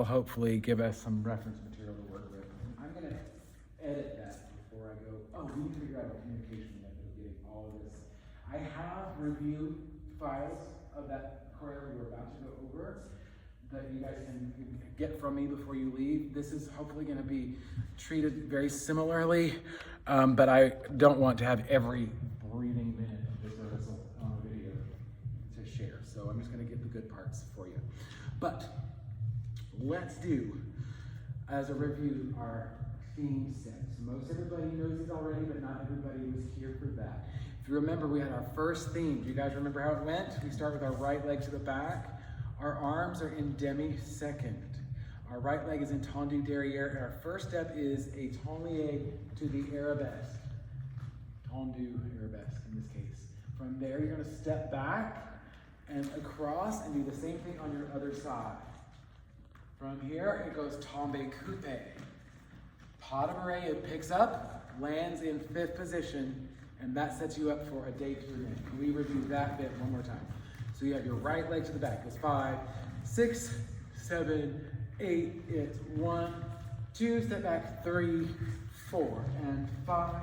will hopefully give us some reference material to work with. I'm going to edit that before I go. Oh, we need to figure out a communication method of getting all of this. I have review files of that choreo we were about to go over that you guys can get from me before you leave. This is hopefully going to be treated very similarly, but I don't want to have every breathing minute of this rehearsal on a video to share. So I'm just going to get the good parts for you. But let's do, as a review, our theme sets. Most everybody knows these already, but not everybody was here for that. If you remember, we had our first theme. Do you guys remember how it went? We start with our right leg to the back. Our arms are in demi-second. Our right leg is in tendu derrière, and our first step is a tendu to the arabesque. Tendu arabesque in this case. From there, you're going to step back and across and do the same thing on your other side. From here, it goes tombe coupe. Pas de bourrée, it picks up, lands in 5th position, and that sets you up for a day to remain. Can we review that bit one more time? So you have your right leg to the back. It's 5, 6, 7, 8. It's 1, 2, step back, 3, 4, and 5,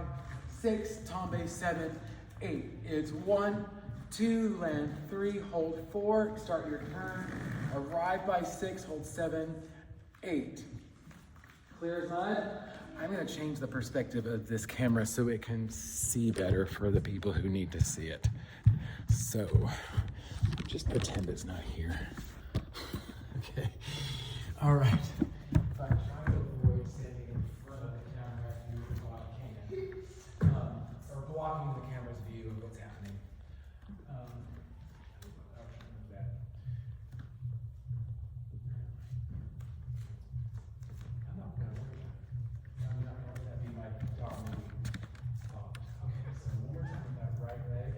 6, tombe 7, 8. It's 1, 2, land 3, hold 4, start your turn, arrive by 6, hold 7, 8. Clear as mud? I'm going to change the perspective of this camera so it can see better for the people who need to see it. So just pretend it's not here. Okay. All right. If I try to avoid standing in front of the camera if you can, or blocking the camera's view of what's happening. I'm not going to let that be my dominant thought. Okay, so one more time with that right leg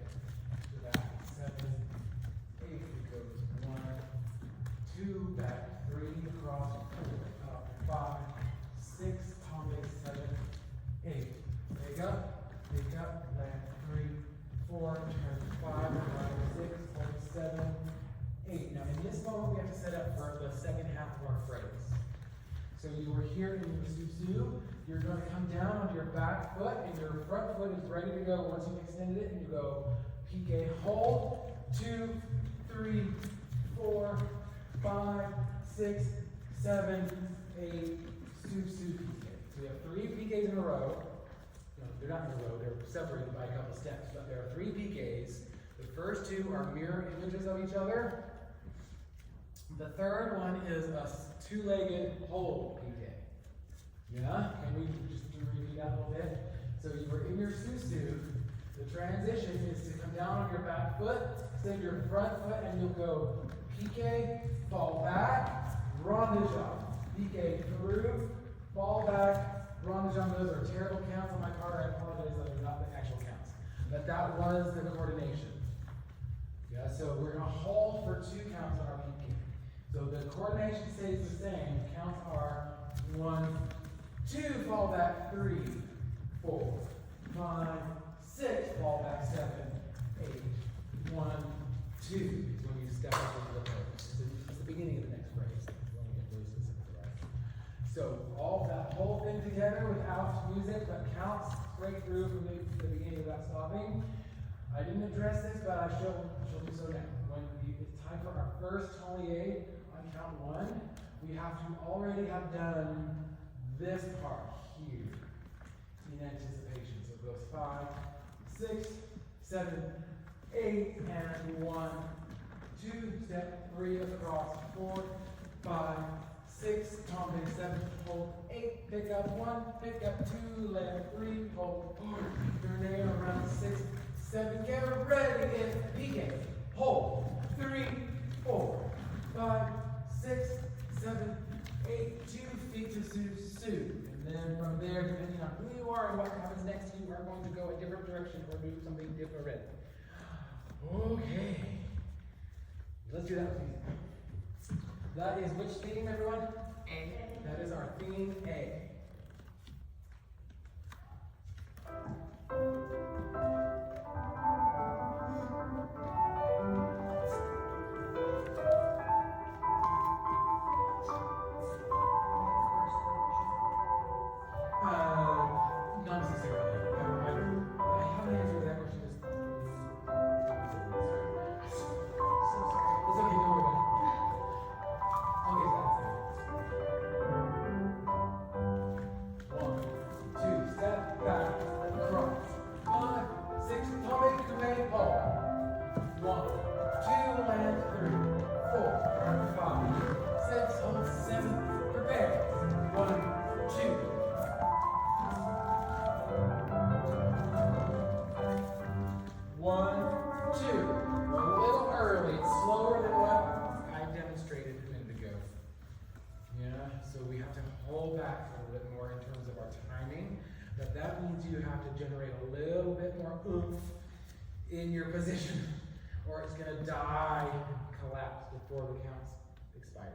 to back 7, 8. It goes 1, 2, back 3, across 4, up 5, 6, tombe 7, 8. Pick up, land 3, 4, turn 5, around 6, hold 7, 8. Now in this moment we have to set up for the second half of our phrase. So you were here in your susu, you're going to come down on your back foot and your front foot is ready to go once you've extended it, and you go pique, hold, 2, 3, 4, 5, 6, 7, 8, susu pique. So we have 3 piques in a row. No, they're not in a row, they're separated by a couple steps, but there are 3 piques. The first 2 are mirror images of each other. The third one is a 2-legged hold pique. Yeah? Can we just repeat that a little bit? So you were in your susu. The transition is to come down on your back foot, extend your front foot, and you'll go pique, fall back, rond de jambe. Pique through, fall back, rond de jambe. Those are terrible counts on my card. I apologize, those are not the actual counts. But that was the coordination. Yeah, so we're going to hold for 2 counts on our pique. So the coordination stays the same. Counts are 1, 2, fall back 3, 4, 5, 6, fall back 7, 8, 1, 2 is when you step up into the pose. It's the beginning of the next phrase. You want to get really specific, right? So all that whole thing together without music, but counts straight through from the beginning without stopping. I didn't address this, but I shall do so now. When it's time for our first tendu on count 1, we have to already have done this part here in anticipation. So it goes 5, 6, 7, 8, and 1, 2, step 3 across, 4, 5, 6, tombe 7, hold 8, pick up 1, pick up 2, land 3, hold 4, turn in around 6, 7, get ready, get pique, hold 3, 4, 5, 6, 7, 8, 2 feet to susu. And then from there, depending on who you are and what happens next, you are going to go a different direction or do something different. Okay. Let's do that with music. That is which theme, everyone? A. That is our theme A. so we have to hold back a little bit more in terms of our timing. But that means you have to generate a little bit more oomph in your position, or it's going to die and collapse before the counts expire.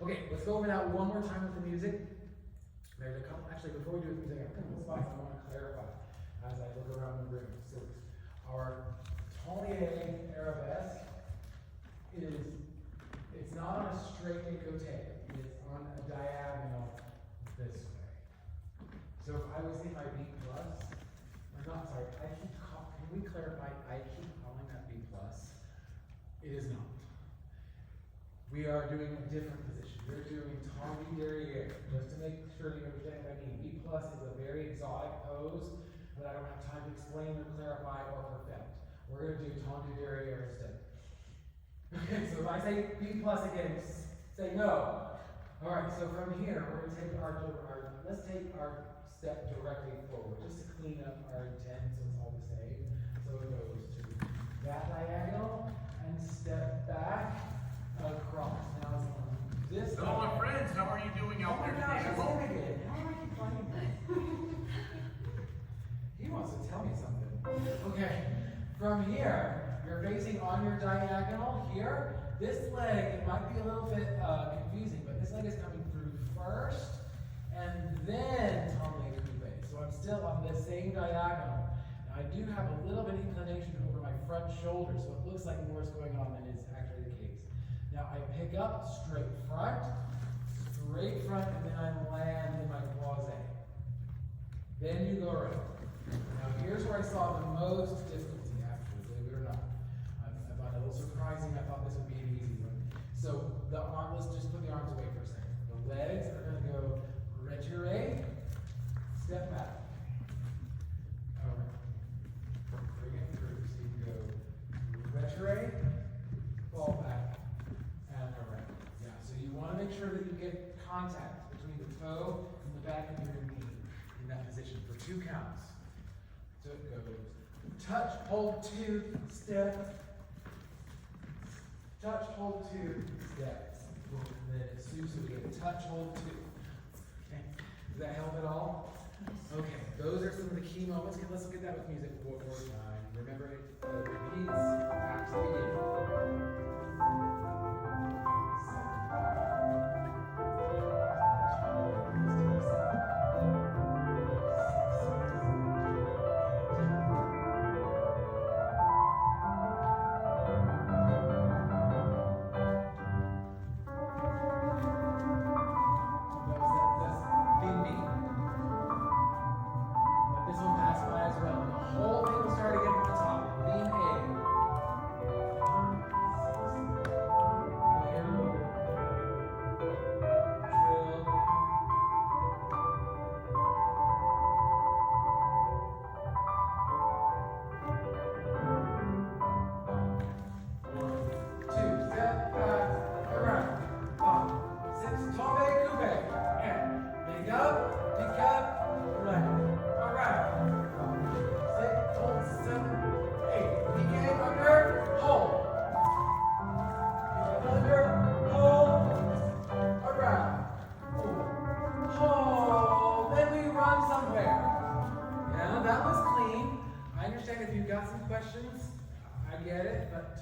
Okay, let's go over that one more time with the music. There's a couple, actually, before we do the music, I have a couple spots I want to clarify as I look around the room. So our También arabesque it's not on a straight écoute, it's on a diagonal this way. So if I was in my B plus, or not, sorry, can we clarify, I keep calling that B plus? It is not. We are doing a different position. We're doing También derrière, just to make sure you understand what I mean. B plus is a very exotic pose that I don't have time to explain or clarify or perfect. We're going to do También derrière instead. Okay, so if I say B plus again, say no. All right, so from here, we're going to take let's take our step directly forward, just to clean up our intent so it's all the same. So it goes to that diagonal and step back across. Now it's on this Hello, my friends. How are you doing out there today? How am I keep finding this? He wants to tell me something. Okay, from here, you're facing on your diagonal here. This leg, it might be a little bit confusing, but this leg is coming through first, and then También coupe. So I'm still on the same diagonal. Now I do have a little bit of inclination over my front shoulder, so it looks like more is going on than is actually the case. Now I pick up straight front, and then I land in my croisé. Then you go right. Now here's where I saw the most difficulty, actually, believe it or not. I found it a little surprising. I thought this would be an easy one. So the arm, let's just put the arms away for a second. The legs are going to go retiré, step back. All right. Bring it through. So you go retiré, fall back, and around. Yeah, so you want to make sure that you get contact between the toe and the back of your knee in that position for 2 counts. So it goes touch, hold 2, step, touch, hold 2, step. And then it's so we get touch, hold 2. Okay. Does that help at all? Okay, those are some of the key moments. Okay, let's look at that with music one more time. Remember, it repeats back to the beginning.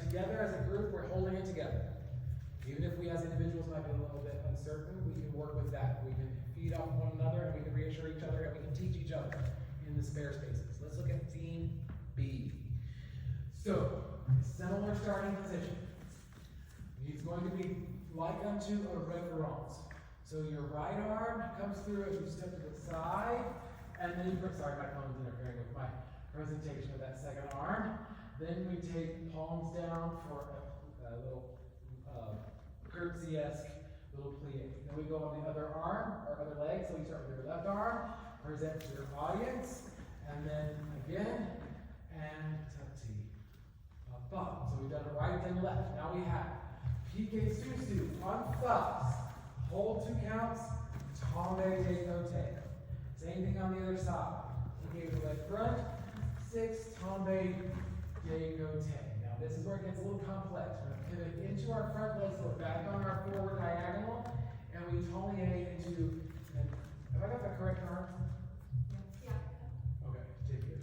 Together as a group, we're holding it together. Even if we as individuals might be a little bit uncertain, we can work with that. We can feed off one another, and we can reassure each other, and we can teach each other in the spare spaces. Let's look at theme B. So, similar starting position. It's going to be like unto a reverence. So your right arm comes through as you step to the side, and then you, sorry, my phone's interfering with my presentation of that second arm. Then we take palms down for a little curtsy-esque little plie. Then we go on the other arm, or other leg. So we start with your left arm, present to your audience, and then again, and tati. So we've done it right and left. Now we have piqué susu on thus. Hold 2 counts, tombe décoté. Same thing on the other side. Piqué with the leg front, 6, tombe décoté. Now this is where it gets a little complex. We're going to pivot into our front leg, so we're back on our forward diagonal, and we tombe two, and have I got the correct arm? Yeah. Okay, take it.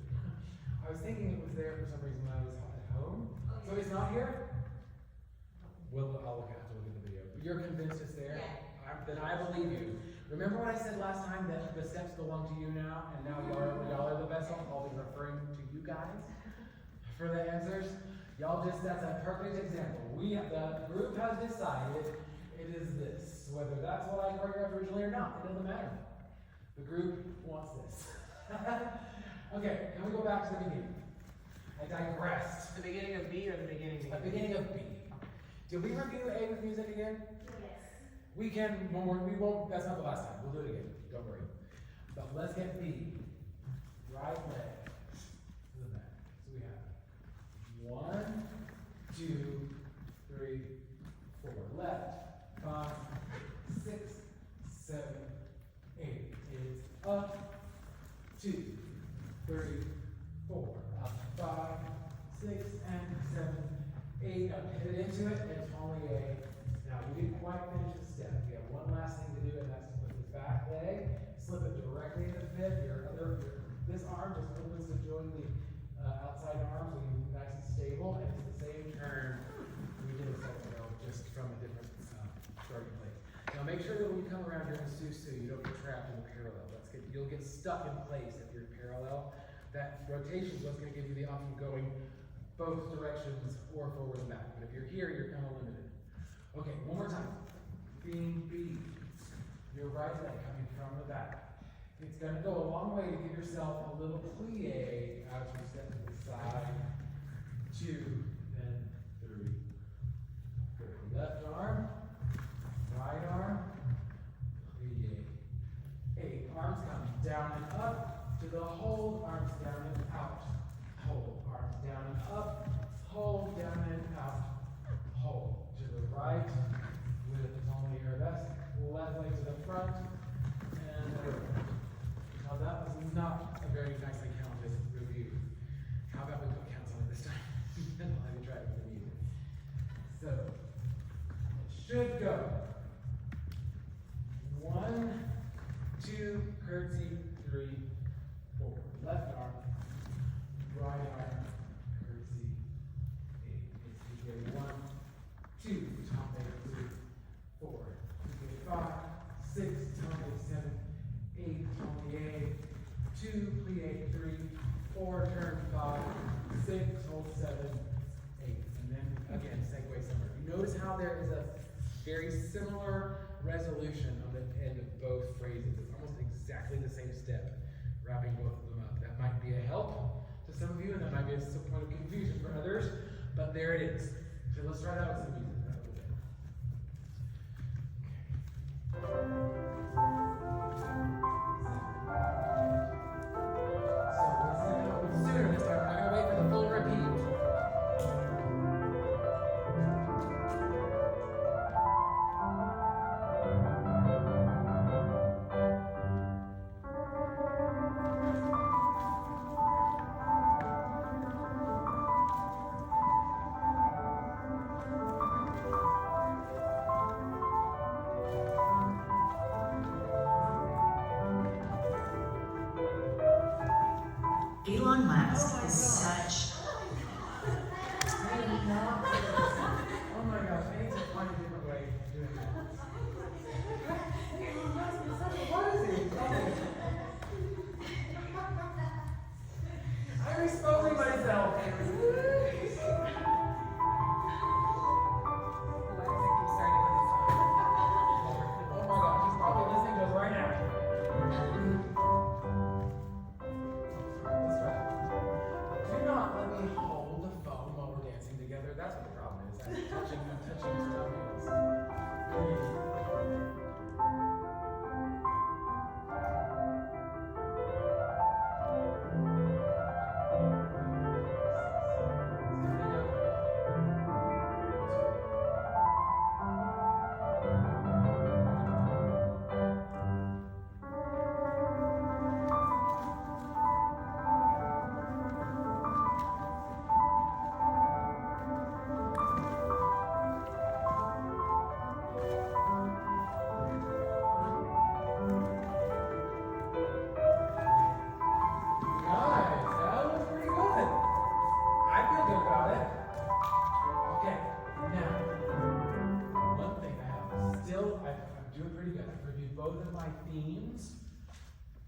I was thinking it was there for some reason when I was at home. So it's not here? Well, I'll have to look at the video. But you're convinced it's there? Yeah. Then I believe you. Remember what I said last time that the steps belong to you now, and now y'all are the vessel? I'll be referring to you guys for the answers. That's a perfect example. The group has decided it is this. Whether that's what I choreographed originally or not, it doesn't matter. The group wants this. Okay, can we go back to the beginning? I digressed. The beginning of B or the beginning of The beginning of B. Did we review A with music again? Yes. We can, we won't, that's not the last time. We'll do it again. Don't worry. But let's get B. Right leg to the back. So we have 1, 2, 3, 4. Left, 5, 6, 7, 8. It's up, 2, 3, 4. Up, 5, 6, and 7, 8. Up, hit it into it. It's only A. Now we didn't quite finish the step. We have one last thing to do, and that's to put this back leg, slip it directly into the fifth. This arm just opens to join the outside arm, so you're nice and stable, and it's the same turn we did a second ago, just from a different starting place. Now make sure that when you come around here in Susu, you don't get trapped in the parallel. You'll get stuck in place if you're parallel. That rotation is what's going to give you the option of going both directions or forward and back. But if you're here, you're kind of limited. Okay, one more time. Being B. Your right leg coming from the back. It's going to go a long way to give yourself a little plie as you step to the side. 2, then 3, 4. Left arm, right arm, plie. 8. Arms come down and up to the hold. Arms down and out. Hold. Arms down and up. Hold, down and out. Hold. To the right. With it only your left leg to the front. And over. Now that was not a very nicely counted review. How about we put counts on it this time? Then I'll have you try it with the music. So, it should go 1, 2, curtsy, 3, 4. Left arm, right arm, curtsy, 8. It's 1, 2, tombe, 3, 4. 5, 6, tombe, 7, 8, tombe, 2, plie, 3, 4, turn 5, 6, hold 7, 8. And then again, segue somewhere. You notice how there is a very similar resolution on the end of both phrases. It's almost exactly the same step, wrapping both of them up. That might be a help to some of you, and that might be a point of confusion for others, but there it is. So let's try that with some music. So let's do it a little sooner this time. I'm not gonna wait for the full repeat. Elon Musk is such. Oh my gosh, I need to find a different way of doing that. What is he? I'm exposing myself. Oh my gosh, he's probably listening to us right now. Let's try it. Do not let my themes,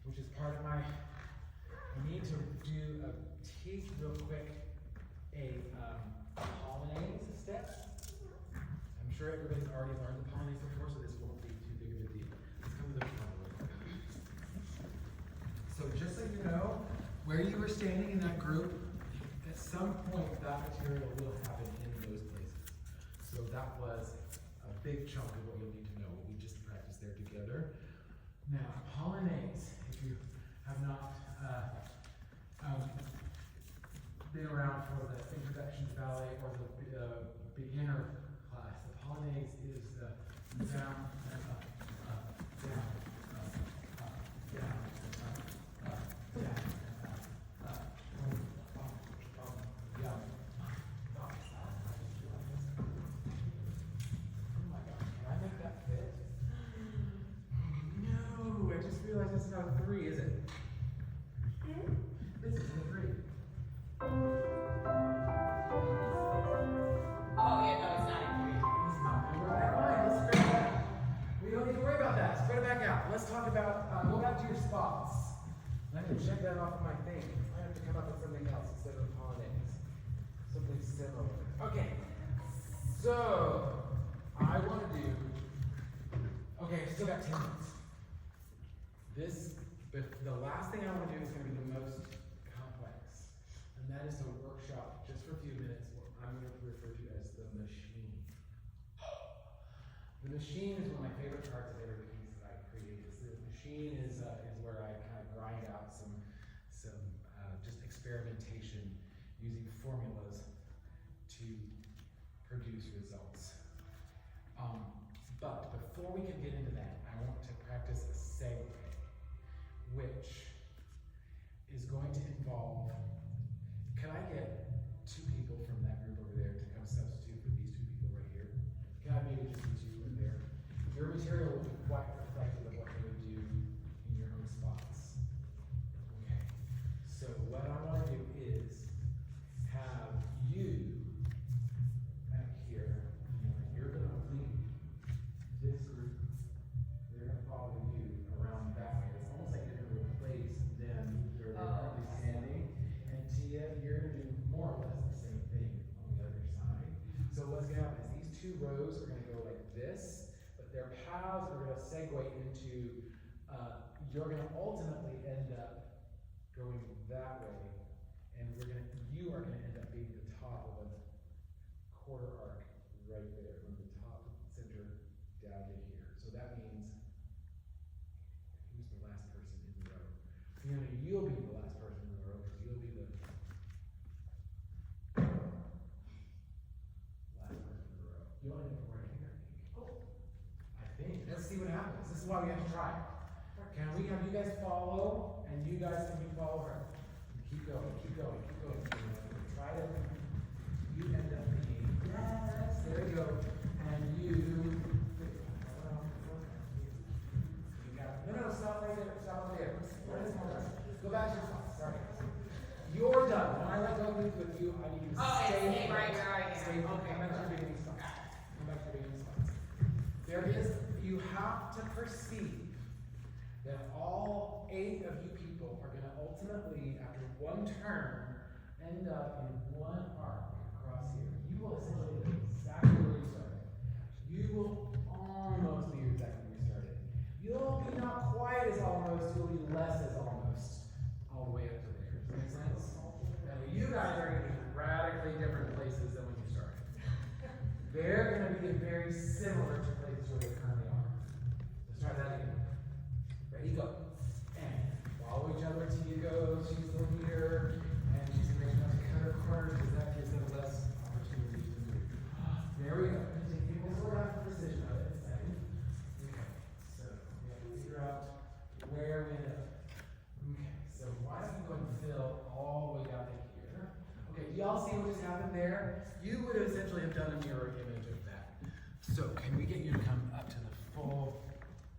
which is part of my, I need to teach real quick a polonaise step. I'm sure everybody's already learned the polonaise before, so this won't be too big of a deal. Let's go with the polonaise. So just so you know, where you were standing in that group, at some point that material will happen in those places. So that was a big chunk of what you'll need to know, what we just practiced there together. Now, polonaise, if you have not been around for the introduction to ballet or the beginner class, the polonaise is the down and up, down, up, down, up, down, up, down. Oh my gosh, can I make that fit? No, I just realized it's not a 3, is it? This is a 3. Oh, yeah, no, it's not in three. It's not. Never mind. Let's spread it out. We don't need to worry about that. Spread it back out. Let's talk about, go back to your spots. Let me check that off of my thing. I have to come up with something else instead of polonaise. Something similar. Okay. So, I want to do, okay, I still got 10 minutes. The last thing I want to do is going to be the most complex. And that is to workshop, just for a few minutes, what I'm going to refer to as the machine. The machine is one of my favorite parts of every piece that I create. The machine is where I kind of grind out some just experimentation using formulas to produce results. But before we can get into that, I want to practice a segue, which is going to involve, can I get 2 people from that group over there to come substitute for these 2 people right here? Can I maybe just be 2 in there? Your material will be quite reflective of what you would do in your own spots. Okay, so what I want to do is have you back here, you're going to lead this group. They're going to follow you around that way. It's almost like you're going to replace them where they're currently standing. And Tia, you're going to do more or less the same thing on the other side. So what's going to happen is these 2 rows are going to go like this, but their paths are going to segue into, you're going to ultimately end up going that way, and you are going to end up being the top of a quarter arc right there, from the top center down to here. So that means, who's the last person in the row? Fiona, you'll be the last person in the row, because you'll be the last person in the row. You'll end up right here, I think. Let's see what happens. This is why we have to try. Can we have you guys follow, and you guys can follow her? Keep going, keep going, keep going. Try to, you end up being, yes, there you go. And you got, no, stop right there, stop right there. Go back to your spot, sorry. You're done. When I let go with you, I need you to stay right where I am. Stay, Okay. come back to your beginning spot. Come back to your beginning spots. There it is. You have to perceive that all 8 of you people are going to ultimately, after one turn, end up in one arc across here. You will essentially be exactly where you started. You will almost be exactly where you started. You'll be not quite as almost, you'll be less as almost, all the way up to there. Does that make sense? Now, you guys are going to be radically different places than when you started. They're going to be very similar to places where they currently are. Let's try that again. Ready, go. And follow each other till you go. She's the leader, and she's going to make enough to cut her corners because that gives them less opportunity to move. There we go. We'll sort out the precision of it in a second. Okay, so we have to figure out where we end up. Okay, so why don't you go and fill all the way down to here? Okay, do y'all see what just happened there? You would essentially have done a mirror image of that. So can we get you to come up to the full?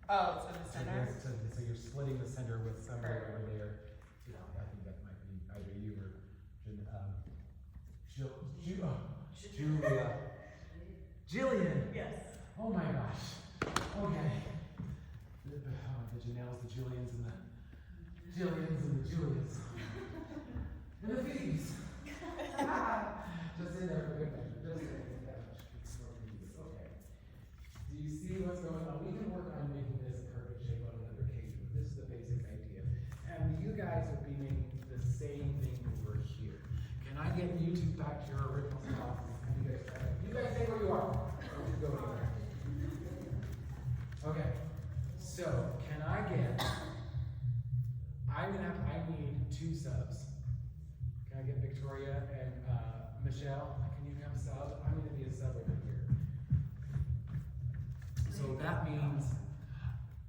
Oh, so the center? So you're splitting the center with somebody over there. Yeah, I think that might be either you or Julia. Jillian. Yes. Oh my gosh. Okay. the Janelles, the Julians, and the Jillians, and the Julias. And the Phoebes. Just in there for good measure. Just in there. Okay. Do you see what's going on? We can work on making this a perfect shape on another occasion, but this is the basic idea. And you guys would be making the same thing over here. Can I get you two back to your original spots? You guys stay where you are. Or just go anywhere. Okay. So, can I get, I need 2 subs. Can I get Victoria and Michelle? Can you have a sub? I'm gonna be a sub over here. So that means,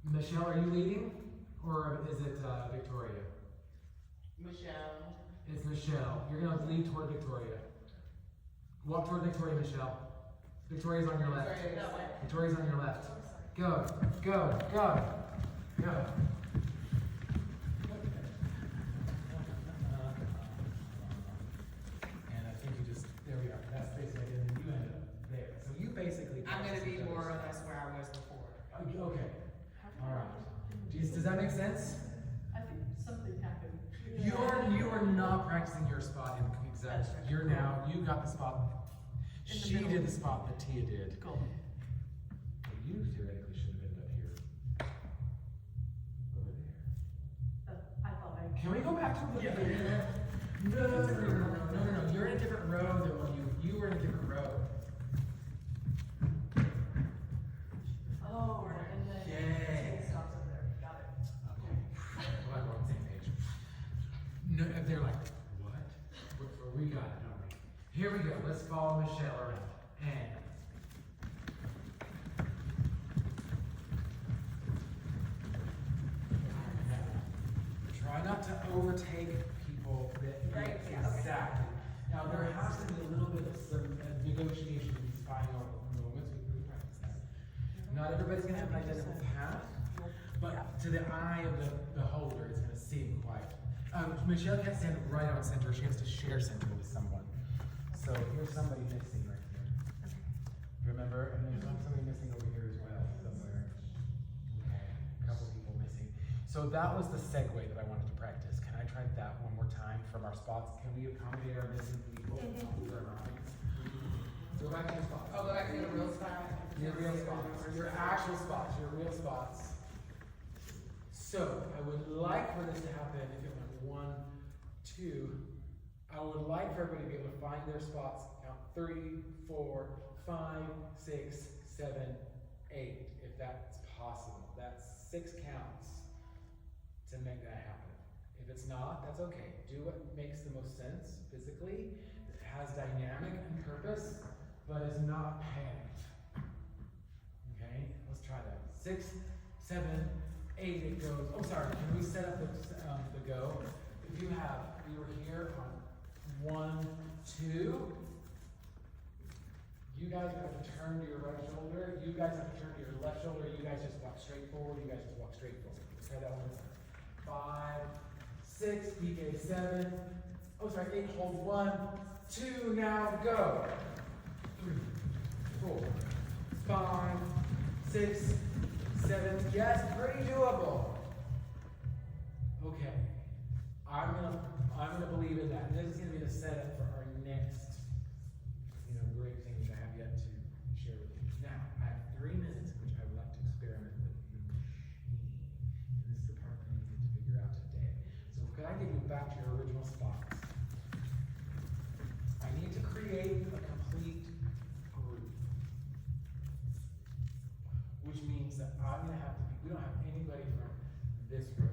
Michelle, are you leading? Or is it Victoria? Michelle. It's Michelle. You're gonna lead toward Victoria. Walk toward Victoria, Michelle. Victoria's on your left. Victoria's on your left. Go, go, go, go. And I think you just, there we are. That's basically it. And you end up there. So you basically. I'm gonna be more or less where I was before. Okay. All right. Does that make sense? I think something happened. You are not practicing your spot in exact. You're now, you got the spot. She did the spot that Tia did. Cool. Well, you theoretically should have ended up here. Over there. I thought I. Can we go back to the beginning? No. You're in a different row than what you were in a different row. Oh, and then. Yay. It stops over there. Got it. Okay. Well, we're on the same page. No, if they're like, what? We got it, don't we? Here we go. Let's follow Michelle around. And try not to overtake people Right, yeah, okay. exactly. Now there has to be a little bit of some negotiation in these final moments. We practice that. Not everybody's gonna have an identical path, but to the eye of the beholder, it's gonna seem quite. Michelle can't stand right on center. She has to share center with someone. So here's somebody missing right here. Remember? And there's somebody missing over here as well, somewhere. Okay, a couple people missing. So that was the segue that I wanted to practice. Can I try that one more time from our spots? Can we accommodate our missing people? So go back to your spots. Oh, go back to your real spot? Your real spots. Your actual spots. Your real spots. So I would like for this to happen if it went 1, 2. I would like for everybody to be able to find their spots. Count 3, 4, 5, 6, 7, 8, if that's possible. That's 6 counts to make that happen. If it's not, that's okay. Do what makes the most sense physically. It has dynamic and purpose, but is not panicked. Okay, let's try that. 6, 7, 8, it goes. Oh, sorry. Can we set up the go? If you were here on 1, 2. You guys have to turn to your right shoulder. You guys have to turn to your left shoulder. You guys just walk straight forward. You guys just walk straight forward. Let's try that one more time. 5, 6, PK 7. Oh, sorry, 8, hold 1, 2, now go. 3, 4, 5, 6, 7. Yes, pretty doable. Okay. I'm gonna believe in that. And this is gonna be the setup for our next, great thing which I have yet to share with you. Now, I have 3 minutes which I would like to experiment with the machine. And this is the part that we need to figure out today. So could I get you back to your original spots? I need to create a complete group. Which means that I'm gonna have to we don't have anybody from this row.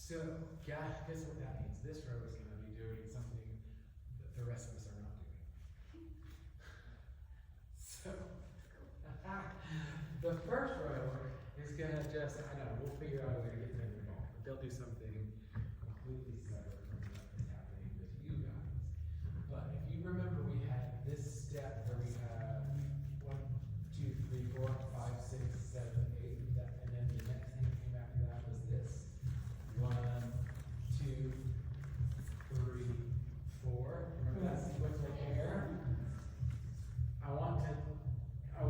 So, guess what that means? This row is going to be doing something that the rest of us are not doing. So, the first row is going to just, I know, we'll figure out a way to get them involved. But they'll do something completely separate from what is happening with you guys. But if you remember, we had this step where we had 1, 2, 3, 4, 5, 6, 7, 8, and then the next thing that came after that was this. 1, 2, 3, 4. Remember that sequence right there? I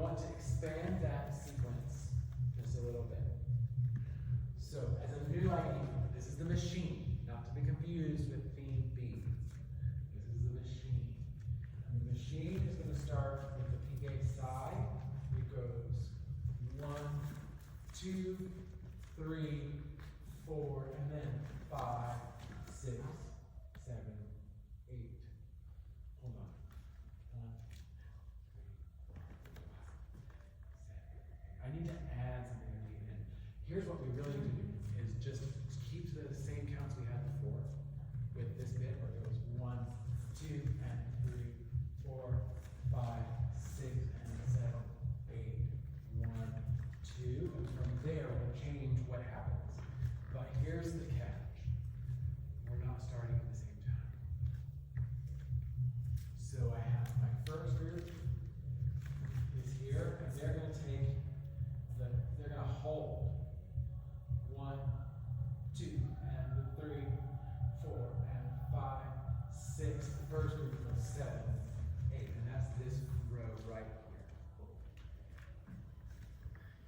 machine, not to be confused with theme B. This is a machine. And the machine is going to start with the PK side. It goes 1, 2, 3, 4, and then 5, 6, 7, 8. Hold on. 1, 2, 3, 4, 5, 6, 7. I need to add something at the end. Here's what we really need to do is just keep the same counts we had before with this bit where it goes 1, 2, and 3, 4, 5, 6, and 7, 8. 1, 2. And from there we'll change what happens. But here's the catch. We're not starting at the same time. So I have my first group is here, and they're going to take they're going to hold 1, 2, and 3, 4, and 5, 6. The first group goes 7, 8, and that's this row right here.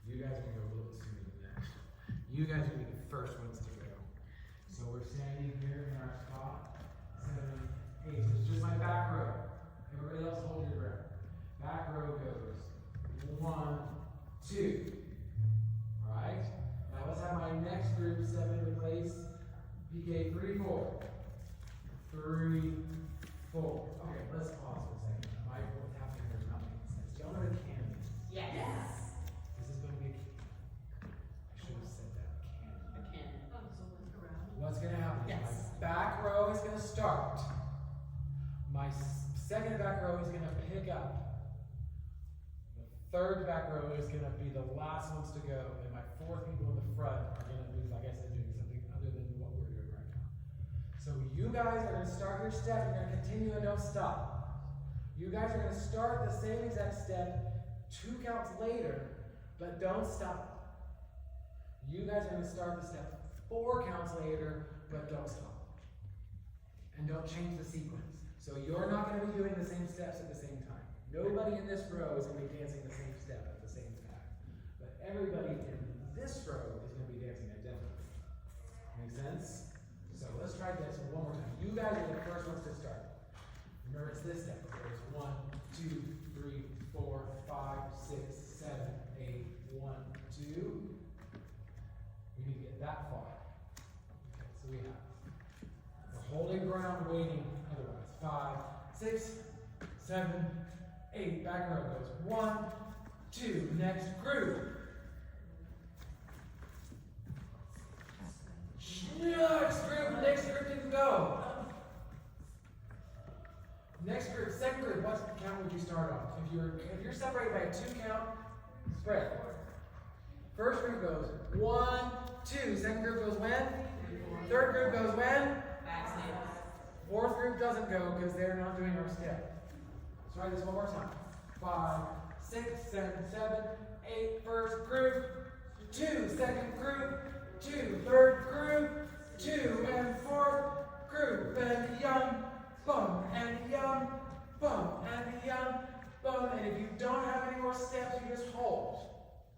You guys are going to go a little bit sooner than that. You guys are going to be the first ones to go. So we're standing here in our spot. 7, 8. So it's just my back row. Everybody else hold your breath. Back row goes 1, 2. Alright? Now let's have my next group 7 replace PK 3, 4. 3, 4. Okay, let's pause for a second. What's happening here is not making sense. Do y'all know what a cannon is? Yes. This is going to be a cannon. I should have said that. Cannon. A cannon. Oh, so look around. What's going to happen is Yes. my back row is going to start. My second back row is going to pick up. The third back row is going to be the last ones to go. And my fourth people in the front are going to be, like I said, doing something other than what we're doing right now. So you guys are going to start your step. You're going to continue and don't stop. You guys are going to start the same exact step 2 counts later, but don't stop. You guys are going to start the step 4 counts later, but don't stop. And don't change the sequence. So you're not going to be doing the same steps at the same time. Nobody in this row is going to be dancing the same step at the same time. But everybody in this row is going to be dancing identically. Make sense? So let's try this one more time. You guys are the first ones to start. Remember, it's this step. So it's 1, 2, 3, 4, 5, 6, 7, 8, 1, 2. We need to get that far. Okay, so we have the holding ground, waiting otherwise. 5, 6, 7, 8. Back row goes 1, 2. Next group. Next group didn't go. Next group, second group, what count would you start on? If you're separated by a 2-count spread. First group goes 1, 2. Second group goes when? Third group goes when? Fourth group doesn't go because they're not doing our step. Let's try this one more time. 5, 6, 7, 7, 8. First group, 2. Second group, 2. Third group, 2. And fourth group, and yum, bum, and yum, bum, and yum, bum. And if you don't have any more steps, you just hold.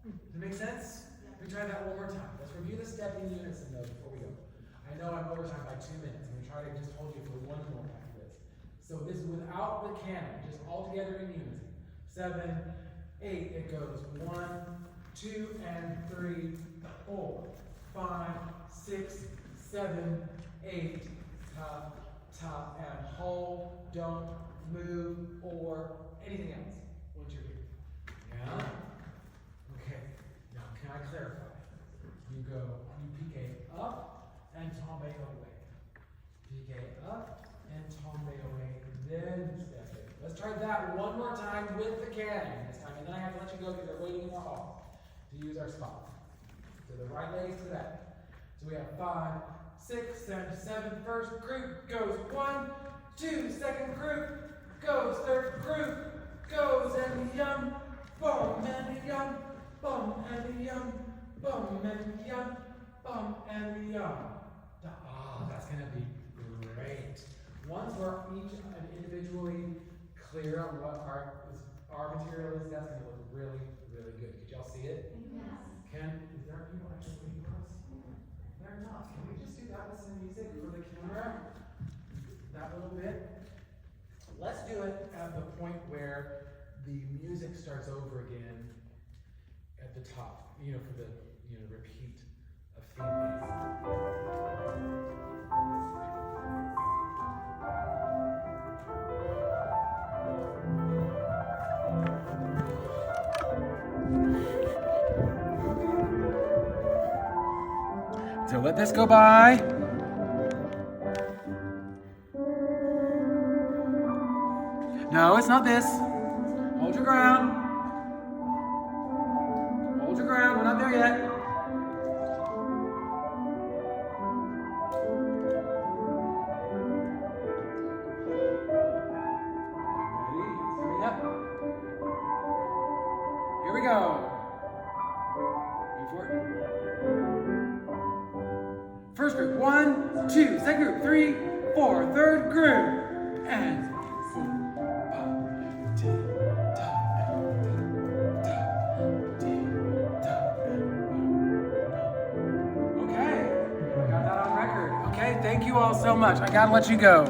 Does it make sense? Let me try that one more time. Let's review the step in unison though before we go. I know I'm over time by 2 minutes. I'm going to try to just hold you for one more after this. So this is without the canon, just all together in unison. 7, 8, it goes 1, 2, and 3, 4, 5, 6, 7, 8, top, top, and hold, don't move, or anything else once you're here. Yeah? Okay, now can I clarify? You PK up and tombe away. PK up and tombe away, then step in. Let's try that one more time with the cannon this time, and then I have to let you go because they're waiting in the hall to use our spot. So the right legs to that. So we have 5, 6, 7, 7. First group goes 1, 2. Second group goes. Third group goes. And yum, bum, and yum, bum, and yum, bum, and yum, bum, and yum. Ah, that's going to be great. Once we're each individually clear on what our material is, that's going to look really, really good. Could y'all see it? Yes. Is there people actually waiting for us? They're not. Can we just do that with the top, for the, repeat of themes. So let this go by. No, it's not this. Hold your ground. Hold your ground. We're not there yet. Ready? Hurry up. Here we go. Wait for it. First group, 1, 2. Second group, 3, 4. Third group, and. Okay, got that on record. Okay, thank you all so much. I gotta let you go.